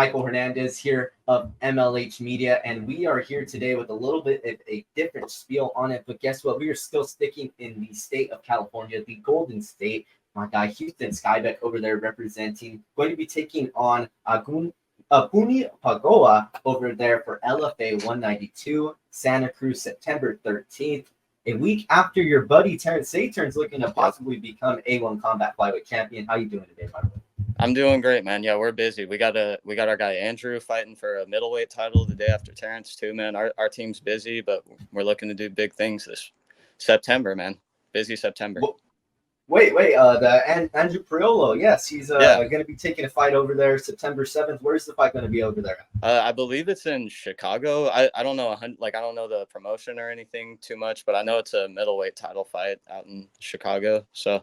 Michael Hernandez here of MLH Media, and we are here today with a little bit of a different spiel on it. But guess what? We are still sticking in the state of California, the Golden State. My guy Houston Scibek over there representing, going to be taking on Aupuni Pagaoa over there for LFA 192, Santa Cruz, September 13th. A week after your buddy Terrence Saturn's looking to possibly become A1 Combat Flyweight Champion. How you doing today, by the way? I'm doing great, man. Yeah, we're busy. We got our guy Andrew fighting for a middleweight title the day after Terrence too, man. Our team's busy, but we're looking to do big things this September, man. Busy September. Wait, Andrew Priolo, yes, he's going to be taking a fight over there September 7th. Where's the fight going to be over there? I believe it's in Chicago. I don't know, I don't know the promotion or anything too much, but I know it's a middleweight title fight out in Chicago. So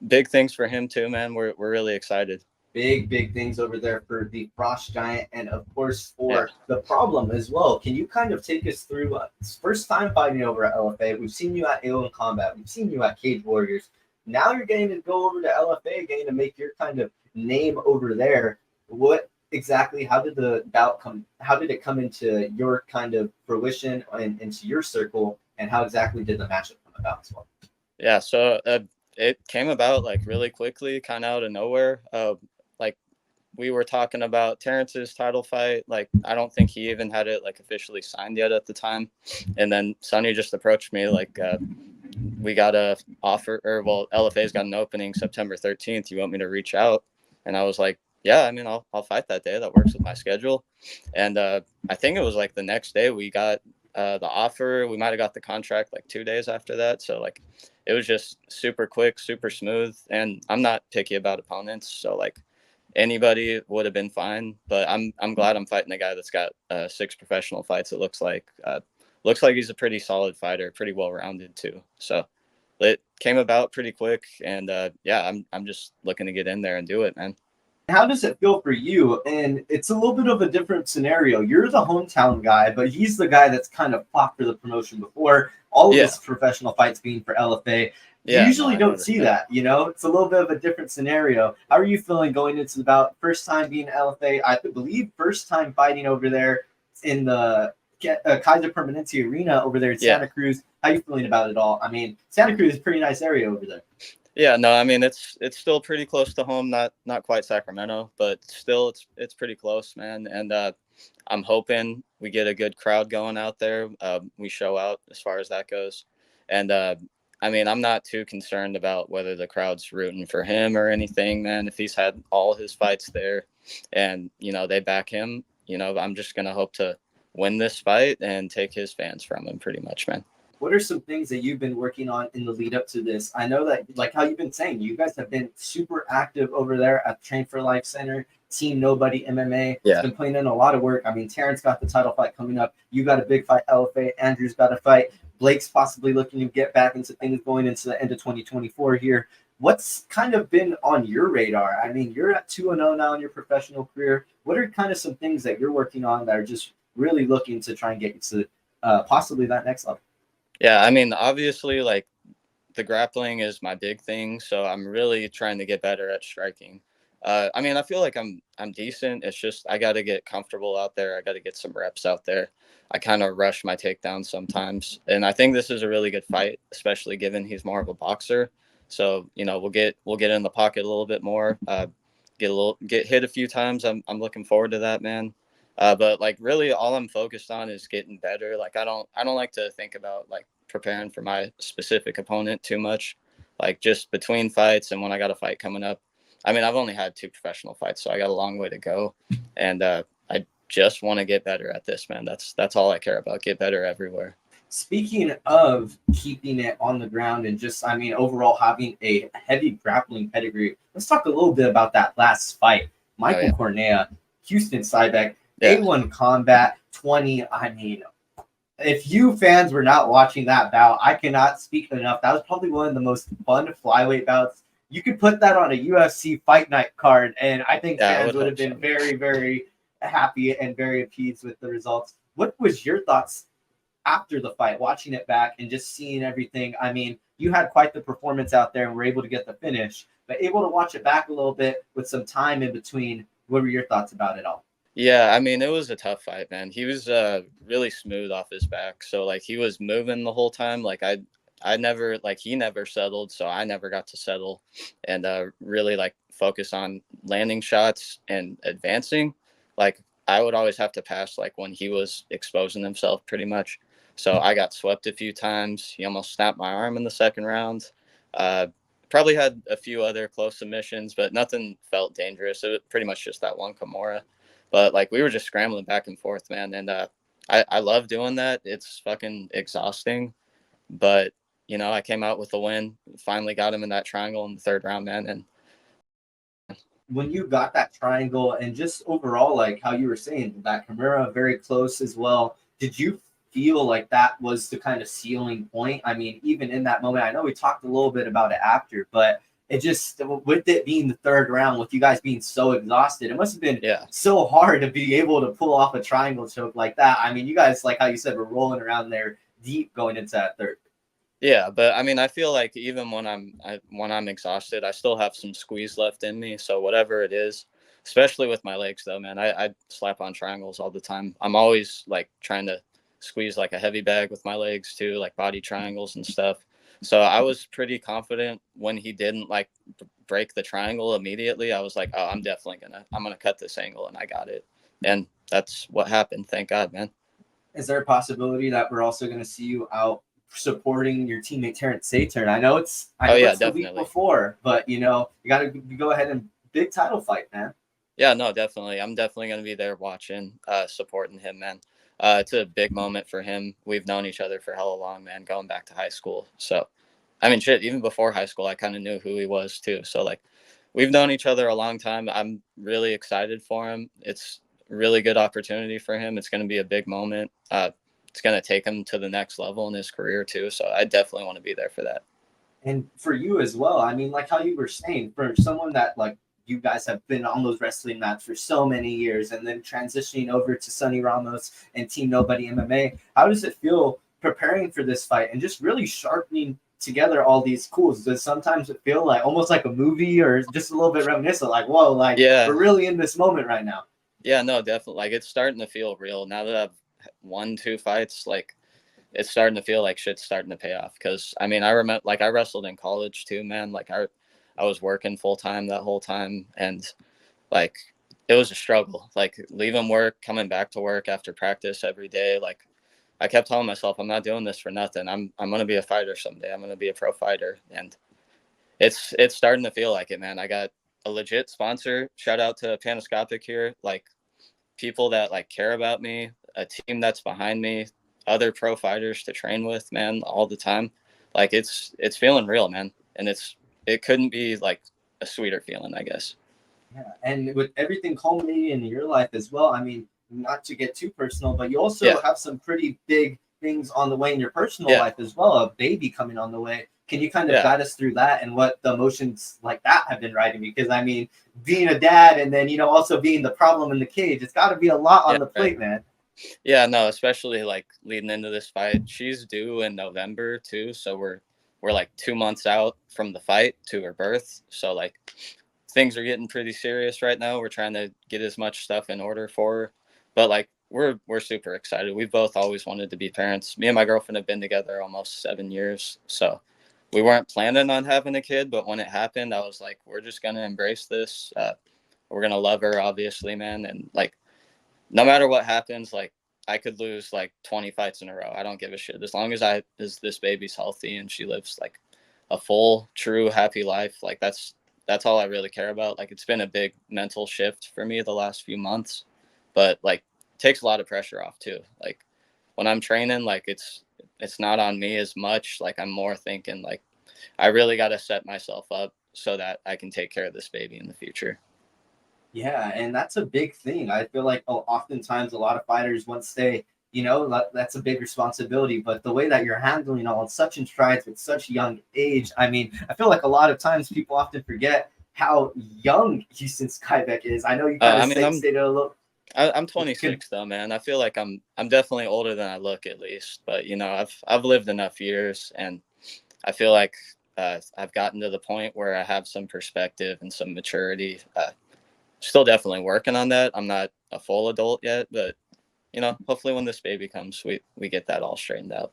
big things for him too, man. We're really excited. Big things over there for the Frost Giant, and of course for the Problem as well. Can you kind of take us through first time fighting over at LFA? We've seen you at A1 Combat. We've seen you at Cage Warriors. Now you're getting to go over to LFA, getting to make your kind of name over there. What exactly, how did the bout come? How did it come into your kind of fruition and into your circle? And how exactly did the matchup come about as well? Yeah, so it came about like really quickly, kind of out of nowhere. Like we were talking about Terrence's title fight. Like I don't think he even had it like officially signed yet at the time. And then Sonny just approached me like, we got a offer, or well, LFA's got an opening September 13th. You want me to reach out? And I was like, yeah, I mean, I'll fight that day. That works with my schedule. And I think it was like the next day we got the offer. We might've got the contract like 2 days after that. So like, it was just super quick, super smooth. And I'm not picky about opponents. So like anybody would have been fine, but I'm glad I'm fighting a guy that's got 6 professional fights. It looks like he's a pretty solid fighter, pretty well-rounded too. So it came about pretty quick, and I'm just looking to get in there and do it, man. How does it feel for you? And it's a little bit of a different scenario. You're the hometown guy, but he's the guy that's kind of fought for the promotion before. All of his professional fights being for LFA. You usually don't see that, you know? It's a little bit of a different scenario. How are you feeling going into the bout? First time being LFA, I believe first time fighting over there in the Kaiser Permanente Arena over there in Santa Cruz. How are you feeling about it all? I mean, Santa Cruz is a pretty nice area over there. Yeah, no, I mean it's still pretty close to home, not quite Sacramento, but still it's pretty close, man. And I'm hoping we get a good crowd going out there. We show out as far as that goes. And I mean, I'm not too concerned about whether the crowd's rooting for him or anything, man. If he's had all his fights there and, you know, they back him, you know, I'm just going to hope to win this fight and take his fans from him pretty much, man. What are some things that you've been working on in the lead up to this? I know that, like how you've been saying, you guys have been super active over there at Train for Life Center, Team Nobody MMA. It's been putting in a lot of work. I mean, Terrence got the title fight coming up. You got a big fight, LFA. Andrew's got a fight. Blake's possibly looking to get back into things going into the end of 2024 here. What's kind of been on your radar? I mean, you're at 2-0 now in your professional career. What are kind of some things that you're working on that are just really looking to try and get you to possibly that next level? Yeah, I mean, obviously, like the grappling is my big thing, so I'm really trying to get better at striking. I mean, I feel like I'm decent. It's just I got to get comfortable out there. I got to get some reps out there. I kind of rush my takedowns sometimes, and I think this is a really good fight, especially given he's more of a boxer. So you know, we'll get in the pocket a little bit more. Get hit a few times. I'm looking forward to that, man. But like really all I'm focused on is getting better. Like I don't like to think about like preparing for my specific opponent too much. Like just between fights and when I got a fight coming up. I mean, I've only had 2 professional fights, so I got a long way to go. And I just want to get better at this, man. That's all I care about. Get better everywhere. Speaking of keeping it on the ground and just, I mean, overall having a heavy grappling pedigree, let's talk a little bit about that last fight. Michael Cornea, Houston Scibek, A1 Combat 20. I mean, if you fans were not watching that bout, I cannot speak enough. That was probably one of the most fun flyweight bouts. You could put that on a UFC fight night card, and I think fans would have been very, very happy and very appeased with the results. What was your thoughts after the fight, watching it back and just seeing everything? I mean, you had quite the performance out there and were able to get the finish, but able to watch it back a little bit with some time in between. What were your thoughts about it all? Yeah, I mean, it was a tough fight, man. He was really smooth off his back. So like he was moving the whole time. Like I never like he never settled, so I never got to settle and really like focus on landing shots and advancing. Like I would always have to pass like when he was exposing himself pretty much. So I got swept a few times. He almost snapped my arm in the second round. Uh Probably had a few other close submissions, but nothing felt dangerous. It was pretty much just that one Kimura. But like we were just scrambling back and forth, man. And I love doing that. It's fucking exhausting. But, you know, I came out with a win, finally got him in that triangle in the third round, man. And When you got that triangle and just overall, like how you were saying, that Kimura very close as well, did you feel like that was the kind of ceiling point? I mean, even in that moment, I know we talked a little bit about it after, but it just, with it being the third round, with you guys being so exhausted, it must have been yeah. so hard to be able to pull off a triangle choke like that. I mean, you guys, like how you said, were rolling around there deep going into that third. Yeah, but I mean, I feel like even when I'm exhausted, I still have some squeeze left in me. So whatever it is, especially with my legs, though, man, I slap on triangles all the time. I'm always like trying to squeeze like a heavy bag with my legs too, like body triangles and stuff. So I was pretty confident when he didn't like break the triangle immediately. I was like, oh, I'm gonna cut this angle, and I got it, and that's what happened. Thank God, man. Is there a possibility that we're also going to see you out supporting your teammate Terrence Saturn? I Oh know yeah, it's the week definitely. before, but you know you got to go ahead and big title fight, man. Yeah, no, definitely. I'm definitely going to be there watching, supporting him, man. It's a big moment for him. We've known each other for hella long, man, going back to high school. So, I mean, shit, even before high school, I kind of knew who he was too. So, like, we've known each other a long time. I'm really excited for him. It's a really good opportunity for him. It's going to be a big moment. It's going to take him to the next level in his career too. So, I definitely want to be there for that. And for you as well. I mean, like how you were saying, for someone that like you guys have been on those wrestling mats for so many years, and then transitioning over to Sonny Ramos and Team Nobody MMA. How does it feel preparing for this fight and just really sharpening together all these cools? Does sometimes it feel like almost like a movie or just a little bit reminiscent, like whoa, like Yeah. we're really in this moment right now? Yeah, no, definitely. Like, it's starting to feel real now that I've won two fights. Like, it's starting to feel like shit's starting to pay off. Because I mean, I remember like I wrestled in college too, man. Like I was working full time that whole time, and like it was a struggle. Like leaving work, coming back to work after practice every day. Like I kept telling myself, I'm not doing this for nothing. I'm gonna be a fighter someday. I'm gonna be a pro fighter, and it's starting to feel like it, man. I got a legit sponsor. Shout out to Panoscopic here. Like people that like care about me, a team that's behind me, other pro fighters to train with, man, all the time. Like it's feeling real, man. And it couldn't be like a sweeter feeling, I guess. Yeah, and with everything culminating in your life as well, I mean, not to get too personal, but you Yeah. also have some pretty big things on the way in your personal Yeah. life as well, a baby coming on the way. Can you kind of Yeah. guide us through that and what the emotions like that have been riding me? Because I mean, being a dad and then, you know, also being the problem in the cage, it's got to be a lot Yeah. on the Right. plate, man. Yeah, no, especially like leading into this fight. She's due in November too, so we're like 2 months out from the fight to her birth. So like things are getting pretty serious right now. We're trying to get as much stuff in order for her. But like we're super excited. We've both always wanted to be parents. Me and my girlfriend have been together almost 7 years. So we weren't planning on having a kid, but when it happened, I was like, we're just gonna embrace this. We're gonna love her, obviously, man. And like no matter what happens, like I could lose like 20 fights in a row. I don't give a shit. As long as this baby's healthy and she lives like a full, true, happy life, like that's all I really care about. Like it's been a big mental shift for me the last few months, but like takes a lot of pressure off too. Like when I'm training, like it's not on me as much. Like I'm more thinking like I really got to set myself up so that I can take care of this baby in the future. Yeah, and that's a big thing. I feel like oftentimes a lot of fighters, once they, you know, that's a big responsibility. But the way that you're handling all such in strides with such young age, I mean, I feel like a lot of times people often forget how young Houston Scibek is. I know you kind I of mean, stated a little. I'm Can, 26 though, man. I feel like I'm definitely older than I look at least, but you know, I've lived enough years, and I feel like I've gotten to the point where I have some perspective and some maturity. Still definitely working on that. I'm not a full adult yet, but you know, hopefully when this baby comes, we get that all straightened out.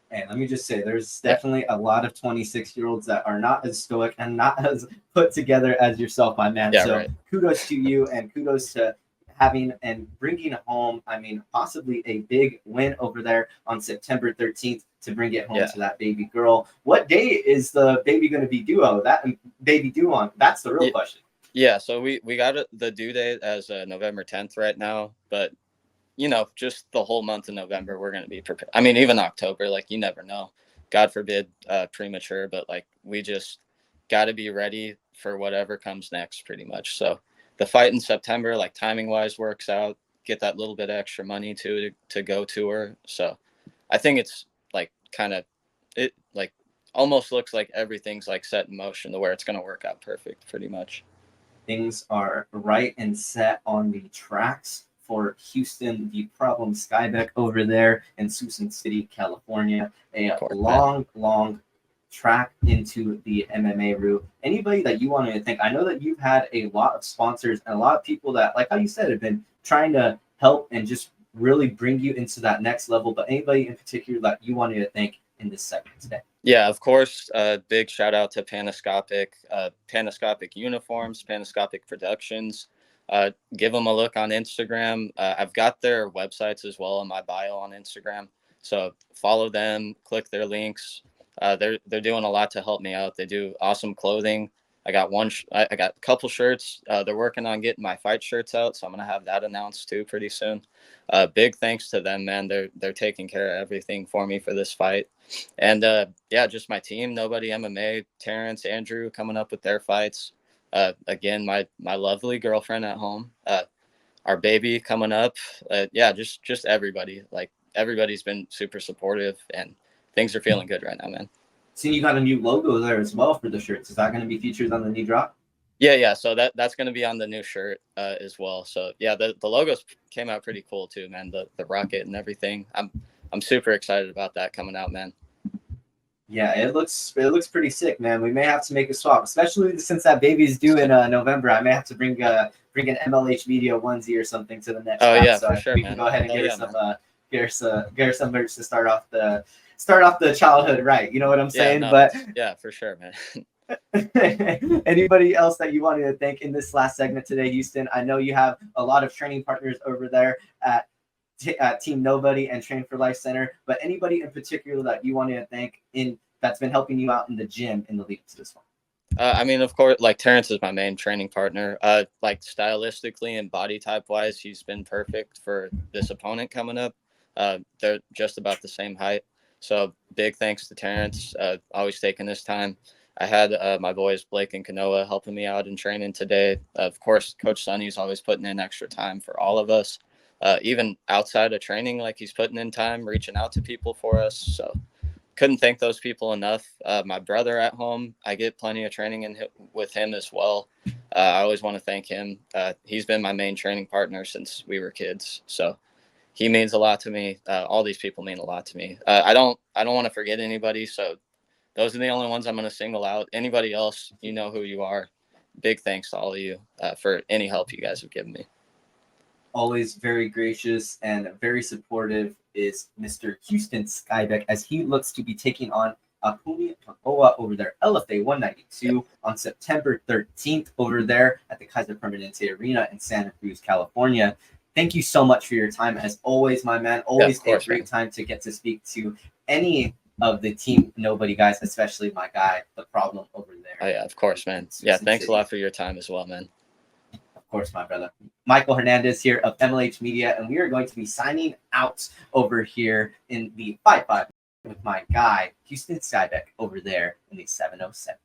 And let me just say, there's definitely a lot of 26-year-olds that are not as stoic and not as put together as yourself, my man. Yeah, so right. kudos to you, and kudos to having and bringing home, I mean, possibly a big win over there on September 13th to bring it home to that baby girl. What day is the baby going to be due on? That baby due on? That's the real question. Yeah, so we got the due date as November 10th right now, but you know, just the whole month of November, we're going to be prepared. I mean, even October, like you never know. God forbid premature, but like we just got to be ready for whatever comes next pretty much. So the fight in September, like timing wise works out, get that little bit of extra money to go to her. So I think it's like kind of, it like almost looks like everything's like set in motion to where it's going to work out perfect pretty much. Things are right and set on the tracks for Houston, the problem Scibek over there in Houston City, California. A long track into the MMA route. Anybody that you wanted to thank? I know that you've had a lot of sponsors and a lot of people that, like how you said, have been trying to help and just really bring you into that next level. But anybody in particular that you wanted to thank in this segment today? Yeah, of course. Big shout out to Panoscopic Uniforms, Panoscopic Productions. Give them a look on Instagram. I've got their websites as well in my bio on Instagram. So follow them, click their links. They're doing a lot to help me out. They do awesome clothing. I got I got a couple shirts. They're working on getting my fight shirts out, so I'm gonna have that announced too pretty soon. Big thanks to them, man. They're taking care of everything for me for this fight. And yeah, just my team, Nobody MMA, Terrence, Andrew coming up with their fights. Again, my lovely girlfriend at home, our baby coming up. Yeah, just everybody. Like everybody's been super supportive, and things are feeling good right now, man. Seeing you got a new logo there as well for the shirts. Is that going to be featured on the new drop? Yeah. So that's going to be on the new shirt as well. So yeah, the logos came out pretty cool too, man. The rocket and everything. I'm super excited about that coming out, man. Yeah, it looks pretty sick, man. We may have to make a swap, especially since that baby's due in November. I may have to bring an MLH Media onesie or something to the next. Oh yeah, so for sure, we man. can go ahead and get her some merch to start off the childhood right. You know what I'm saying? But yeah, for sure, man. Anybody else that you wanted to thank in this last segment today, Houston? I know you have a lot of training partners over there at Team Nobody and Train for Life Center, but anybody in particular that you wanted to thank that's been helping you out in the gym in the lead up to this one? I mean, of course, like Terrence is my main training partner. Like stylistically and body type wise, he's been perfect for this opponent coming up. They're just about the same height. So big thanks to Terrence, always taking this time. I had my boys Blake and Kanoa helping me out in training today. Of course, Coach Sonny's always putting in extra time for all of us. Even outside of training, like he's putting in time, reaching out to people for us. So couldn't thank those people enough. My brother at home, I get plenty of training with him as well. I always want to thank him. He's been my main training partner since we were kids. So he means a lot to me. All these people mean a lot to me. I don't want to forget anybody. So those are the only ones I'm going to single out. Anybody else, you know who you are. Big thanks to all of you for any help you guys have given me. Always very gracious and very supportive is Mr. Houston Scibek as he looks to be taking on Aupuni Pagaoa over there, LFA 192 on September 13th over there at the Kaiser Permanente Arena in Santa Cruz, California. Thank you so much for your time. As always, my man, always a great time to get to speak to any of the Team Nobody guys, especially my guy, the problem over there. Oh, yeah, of course, man. Yeah, thanks a lot for your time as well, man. Of course, my brother. Michael Hernandez here of MLH Media, and we are going to be signing out over here in the 5-5 with my guy, Houston Scibek, over there in the 707.